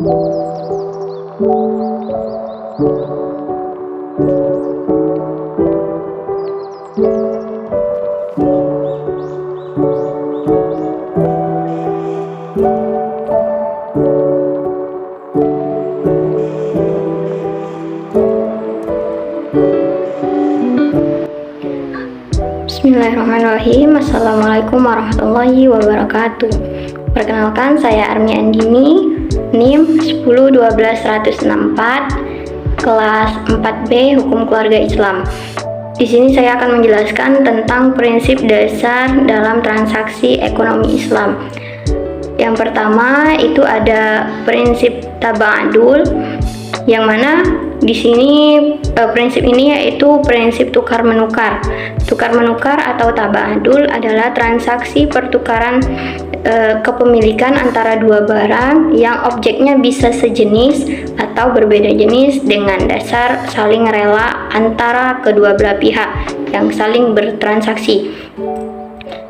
Bismillahirrahmanirrahim. Assalamualaikum warahmatullahi wabarakatuh. Perkenalkan, saya Armi Andini, NIM 1012-164, kelas 4B Hukum Keluarga Islam. Di sini saya akan menjelaskan tentang prinsip dasar dalam transaksi ekonomi Islam. Yang pertama itu ada prinsip taba'adul, yang mana di sini prinsip ini yaitu prinsip tukar menukar. Tukar menukar atau taba'adul adalah transaksi pertukaran kepemilikan antara dua barang yang objeknya bisa sejenis atau berbeda jenis dengan dasar saling rela antara kedua belah pihak yang saling bertransaksi.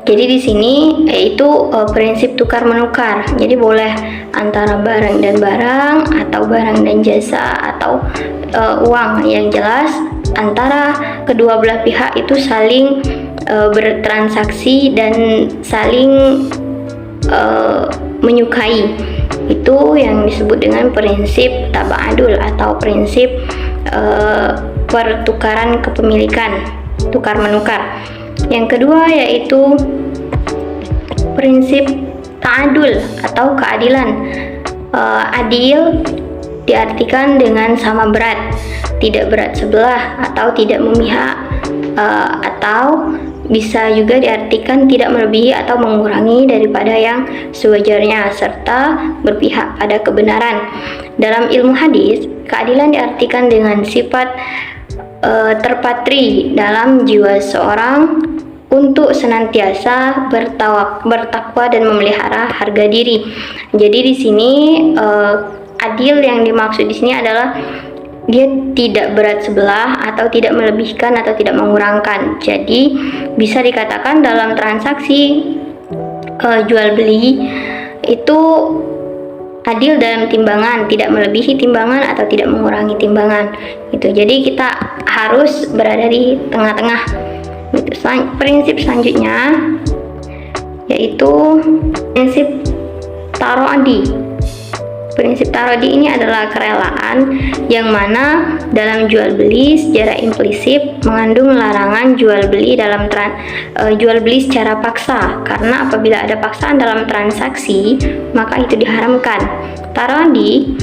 Jadi di sini yaitu prinsip tukar menukar. Jadi boleh antara barang dan barang, atau barang dan jasa, atau uang. Yang jelas antara kedua belah pihak itu saling bertransaksi dan saling menyukai. Itu yang disebut dengan prinsip taba'adul atau prinsip pertukaran kepemilikan, tukar menukar. Yang kedua yaitu prinsip ta'adul atau keadilan. Adil diartikan dengan sama berat, tidak berat sebelah atau tidak memihak, atau bisa juga diartikan tidak melebihi atau mengurangi daripada yang sewajarnya, serta berpihak pada kebenaran. Dalam ilmu hadis, keadilan diartikan dengan sifat terpatri dalam jiwa seorang untuk senantiasa bertakwa dan memelihara harga diri. Jadi di sini adil yang dimaksud di sini adalah dia tidak berat sebelah atau tidak melebihkan atau tidak mengurangkan. Jadi bisa dikatakan dalam transaksi jual beli itu adil dalam timbangan, tidak melebihi timbangan atau tidak mengurangi timbangan. Gitu. Jadi kita harus berada di tengah-tengah. Gitu. Prinsip selanjutnya yaitu prinsip tarodi. Prinsip tarodi ini adalah kerelaan yang mana dalam jual beli secara implisit mengandung larangan jual beli jual beli secara paksa, karena apabila ada paksaan dalam transaksi maka itu diharamkan. Tarodi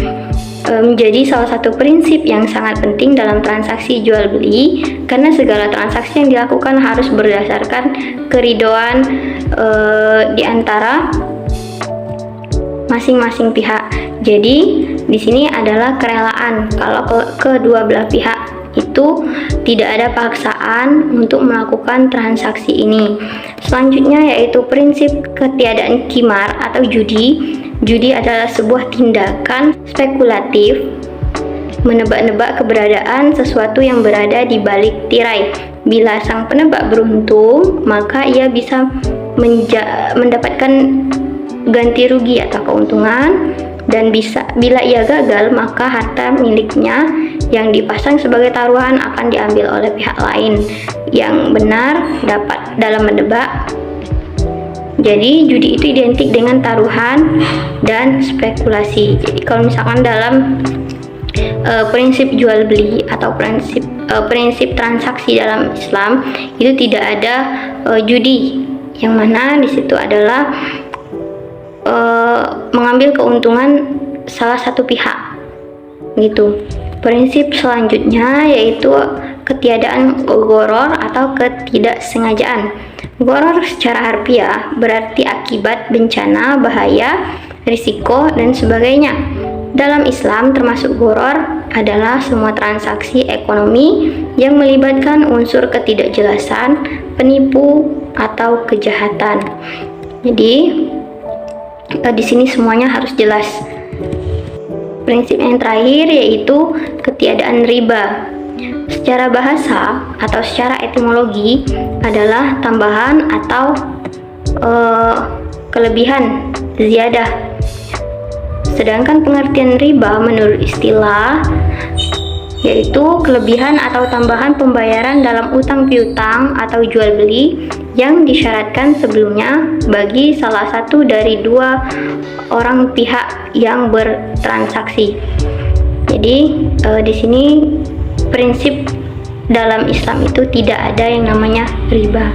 menjadi salah satu prinsip yang sangat penting dalam transaksi jual beli, karena segala transaksi yang dilakukan harus berdasarkan keridhoan di antara masing-masing pihak. Jadi di sini adalah kerelaan kalau kedua belah pihak itu tidak ada paksaan untuk melakukan transaksi ini. Selanjutnya yaitu prinsip ketiadaan qimar atau judi. Judi adalah sebuah tindakan spekulatif menebak-nebak keberadaan sesuatu yang berada di balik tirai. Bila sang penebak beruntung, maka ia bisa mendapatkan ganti rugi atau keuntungan, dan bila ia gagal maka harta miliknya yang dipasang sebagai taruhan akan diambil oleh pihak lain yang benar dapat dalam menebak. Jadi judi itu identik dengan taruhan dan spekulasi. Jadi kalau misalkan dalam prinsip jual beli atau prinsip transaksi dalam Islam itu tidak ada judi, yang mana di situ adalah mengambil keuntungan salah satu pihak. Gitu. Prinsip selanjutnya yaitu ketiadaan goror atau ketidaksengajaan. Goror secara harfiah berarti akibat, bencana, bahaya, risiko, dan sebagainya. Dalam Islam termasuk goror adalah semua transaksi ekonomi yang melibatkan unsur ketidakjelasan, penipu, atau kejahatan. Jadi di sini semuanya harus jelas. Prinsip yang terakhir yaitu ketiadaan riba. Secara bahasa atau secara etimologi adalah tambahan atau kelebihan, ziyadah. Sedangkan pengertian riba menurut istilah yaitu kelebihan atau tambahan pembayaran dalam utang piutang atau jual beli yang disyaratkan sebelumnya bagi salah satu dari dua orang pihak yang bertransaksi. Jadi di sini prinsip dalam Islam itu tidak ada yang namanya riba.